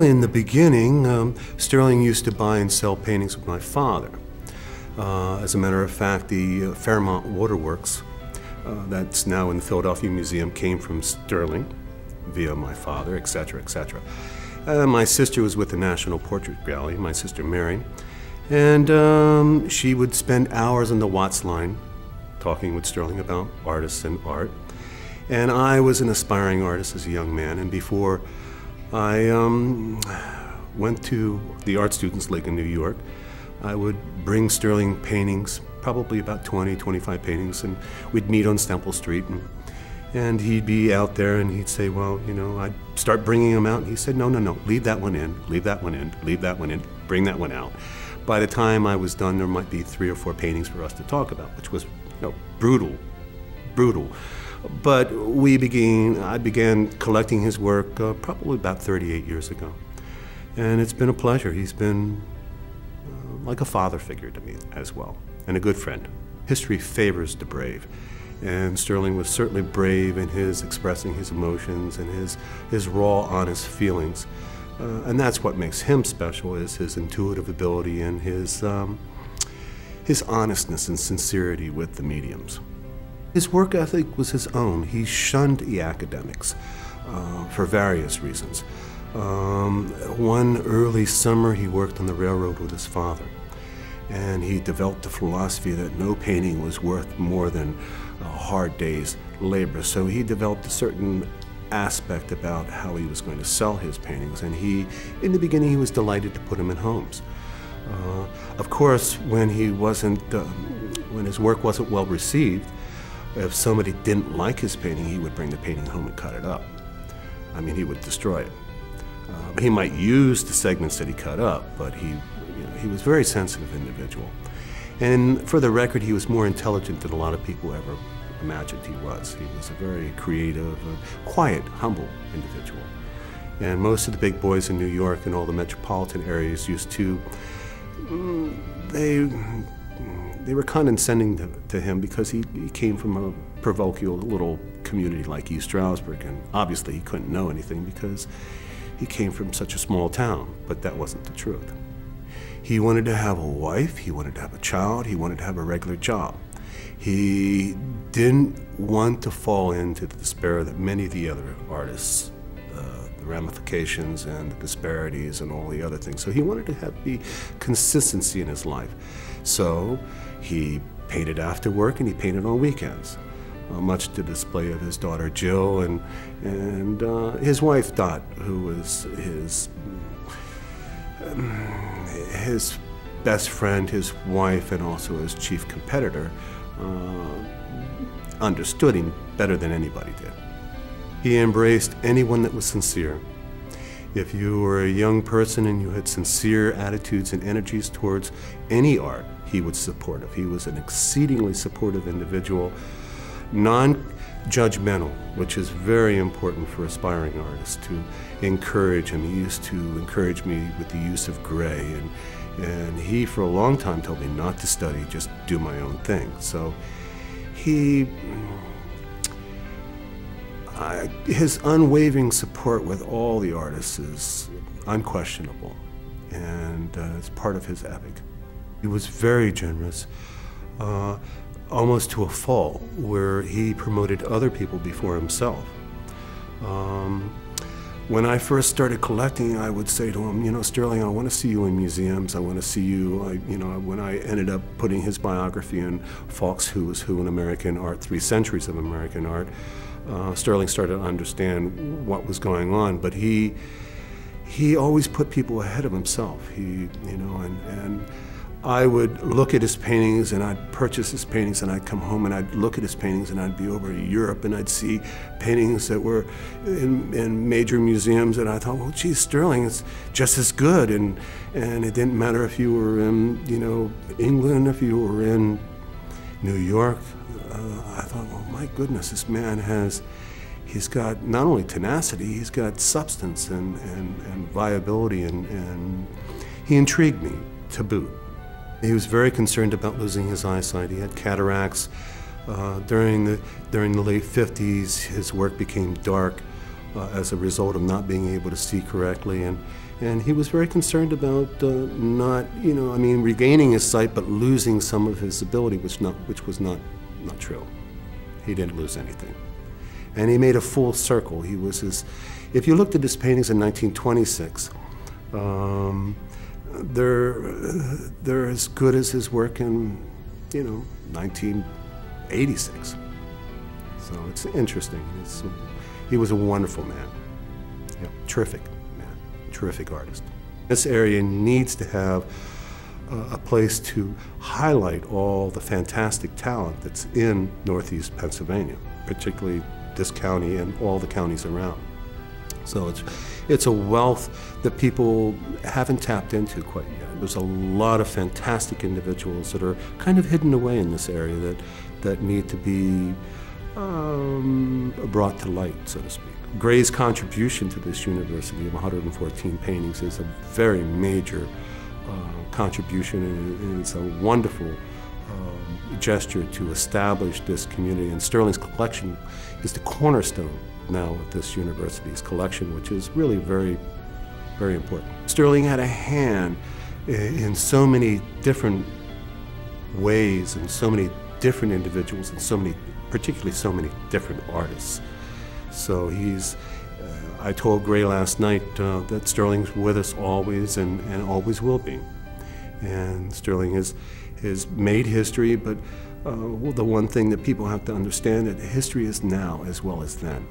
In the beginning, Sterling used to buy and sell paintings with my father. As a matter of fact, the Fairmont Waterworks, that's now in the Philadelphia Museum, came from Sterling via my father, etc., etc. My sister was with the National Portrait Gallery, my sister Mary, and she would spend hours on the Watts line talking with Sterling about artists and art. And I was an aspiring artist as a young man, and before I went to the Art Students League in New York, I would bring Sterling paintings, probably about 20, 25 paintings, and we'd meet on Stemple Street, and he'd be out there and he'd say, well, you know, I'd start bringing them out, and he said, no, no, no, leave that one in, leave that one in, leave that one in, bring that one out. By the time I was done, there might be 3 or 4 paintings for us to talk about, which was, you know, brutal, brutal. But I began collecting his work probably about 38 years ago. And it's been a pleasure. He's been like a father figure to me as well, and a good friend. History favors the brave. And Sterling was certainly brave in his expressing his emotions and his raw, honest feelings. And that's what makes him special, is his intuitive ability and his honestness and sincerity with the mediums. His work ethic was his own. He shunned the academics for various reasons. One early summer, he worked on the railroad with his father, and he developed the philosophy that no painting was worth more than a hard day's labor. So he developed a certain aspect about how he was going to sell his paintings, and in the beginning, he was delighted to put them in homes. Of course, when his work wasn't well received, if somebody didn't like his painting, he would bring the painting home and cut it up. I mean, he would destroy it. He might use the segments that he cut up, but he was a very sensitive individual. And for the record, he was more intelligent than a lot of people ever imagined he was. He was a very creative, quiet, humble individual. And most of the big boys in New York and all the metropolitan areas used to, they were condescending to him because he came from a parochial little community like East Stroudsburg, and obviously he couldn't know anything because he came from such a small town, but that wasn't the truth. He wanted to have a wife, he wanted to have a child, he wanted to have a regular job. He didn't want to fall into the despair that many of the other artists, the ramifications and the disparities and all the other things. So he wanted to have the consistency in his life. So he painted after work and he painted on weekends, much to the display of his daughter Jill and his wife Dot, who was his best friend, his wife, and also his chief competitor, understood him better than anybody did. He embraced anyone that was sincere. If you were a young person and you had sincere attitudes and energies towards any art, he was supportive. He was an exceedingly supportive individual, non-judgmental, which is very important for aspiring artists, to encourage him. He used to encourage me with the use of gray, and he for a long time told me not to study, just do my own thing. So his unwavering support with all the artists is unquestionable, and it's part of his epic. He was very generous, almost to a fault, where he promoted other people before himself. When I first started collecting, I would say to him, you know, Sterling, I want to see you in museums. I want to see you, when I ended up putting his biography in Falk's Who is Who in American Art, 3 Centuries of American Art, Sterling started to understand what was going on, but he always put people ahead of himself. And I would look at his paintings and I'd purchase his paintings and I'd come home and I'd look at his paintings and I'd be over in Europe and I'd see paintings that were in major museums, and I thought, well, geez, Sterling is just as good, and it didn't matter if you were in, England, if you were in New York. I thought, well, my goodness, this man he's got not only tenacity, he's got substance and viability, and he intrigued me to boot. He was very concerned about losing his eyesight. He had cataracts. During the late 50s, his work became dark as a result of not being able to see correctly, and And he was very concerned about not, regaining his sight, but losing some of his ability, which was not true. He didn't lose anything. And he made a full circle. If you looked at his paintings in 1926, they're as good as his work in, 1986. So it's interesting. He was a wonderful man. Yeah, terrific man, terrific artist. This area needs to have a place to highlight all the fantastic talent that's in Northeast Pennsylvania, particularly this county and all the counties around. So it's a wealth that people haven't tapped into quite yet. There's a lot of fantastic individuals that are kind of hidden away in this area that need to be brought to light, so to speak. Gray's contribution to this university of 114 paintings is a very major contribution, and it's a wonderful gesture to establish this community. And Sterling's collection is the cornerstone now of this university's collection, which is really very, very important. Sterling had a hand in so many different ways, and so many different individuals, and particularly so many different artists. So I told Gray last night that Sterling's with us always and always will be. And Sterling has made history, but the one thing that people have to understand that history is now as well as then.